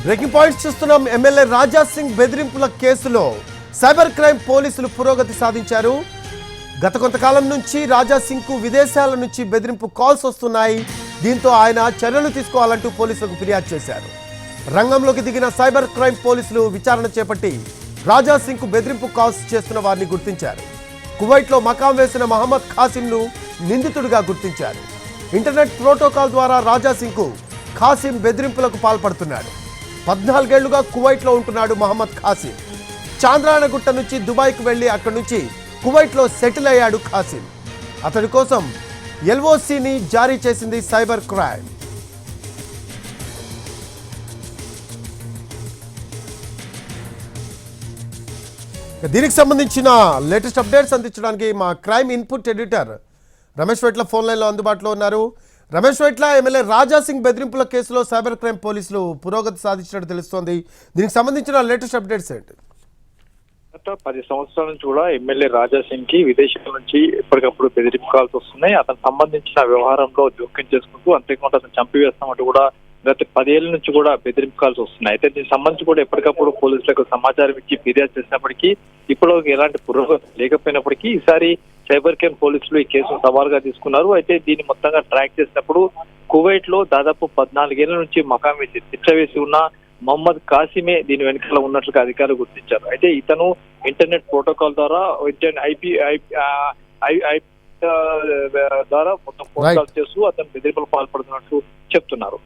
Breaking points చూస్తున్నాం. MLA Raja Singh బెదిరింపుల కేసులో cyber crime పోలీసులు పురోగతి సాధించారు. గత కొంతకాలం నుంచి రాజా సింగ్ కు విదేశాల నుంచి బెదిరింపు కాల్స్ వస్తున్నాయి. దీంతో ఆయన చర్యలు తీసుకోవాలంటూ పోలీసులకు ఫిర్యాదు చేశారు. రంగంలోకి దిగిన సైబర్ క్రైమ్ పోలీసులు విచారణ చేపట్టి రాజా సింగ్ కు బెదిరింపు కాల్స్ చేస్తున్న వారిని గుర్తించారు. కువైట్లో మకాం వేసిన మహమ్మద్ ఖాసింను నిందితుడిగా గుర్తించారు. ఇంటర్నెట్ ప్రోటోకాల్ ద్వారా రాజా సింగ్ కు ఖాసిం బెదిరింపులకు పాల్పడుతున్నాడు. 14 ఏళ్లుగా కువైట్లో ఉంటున్నాడు మహమ్మద్ ఖాసిం. చాంద్రాయణగుట్ట నుంచి దుబాయ్కు వెళ్లి అక్కడి నుంచి కువైట్లో సెటిల్ అయ్యాడు ఖాసిం. అతడి కోసం ఎల్ఓసిని జారీ చేసింది సైబర్ క్రైమ్. దీనికి సంబంధించిన లేటెస్ట్ అప్డేట్స్ అందించడానికి మా crime input editor Ramesh Vaitla phone లైన్లో అందుబాటులో ఉన్నారు. రమేష్ వైట్ల, ఎమ్మెల్యే రాజా సింగ్ బెదిరింపుల కేసులో సైబర్ క్రైమ్ పోలీసులు పురోగతి సాధించినట్టు తెలుస్తోంది. దీనికి సంబంధించిన లేటెస్ట్ అప్డేట్స్ ఏంటి? గత 10 సంవత్సరాల నుంచి కూడా ఎమ్మెల్యే రాజా సింగ్ కి విదేశాల నుంచి ఎప్పటికప్పుడు బెదిరింపు కాల్స్ వస్తున్నాయి. అతను సంబంధించిన వ్యవహారంలో జోక్యం చేసుకుంటూ అంతేకాకుండా అతను చంపివేస్తామంటూ కూడా గత 10 ఏళ్ల నుంచి కూడా బెదిరింపు కాల్స్ వస్తున్నాయి. అయితే దీనికి సంబంధించి కూడా ఎప్పటికప్పుడు పోలీసులకు సమాచారం ఇచ్చి ఫిర్యాదు చేసినప్పటికీ ఇప్పుడు ఎలాంటి పురోగతి లేకపోయినప్పటికీ ఈసారి సైబర్ క్రైమ్ పోలీసులు ఈ కేసును సవాల్గా తీసుకున్నారు. అయితే దీన్ని మొత్తంగా ట్రాక్ చేసినప్పుడు కువైట్ లో దాదాపు 14 ఏళ్ల నుంచి మకాం వేసి శిక్ష ఉన్న మహమ్మద్ ఖాసిమే దీని వెనుకలో ఉన్నట్లుగా అధికారులు గుర్తించారు. అయితే ఇతను ఇంటర్నెట్ ప్రోటోకాల్ ద్వారా ద్వారా మొత్తం ఫోన్ కాల్ చేస్తూ అతను బెదిరింపులకు పాల్పడుతున్నట్టు చెప్తున్నారు.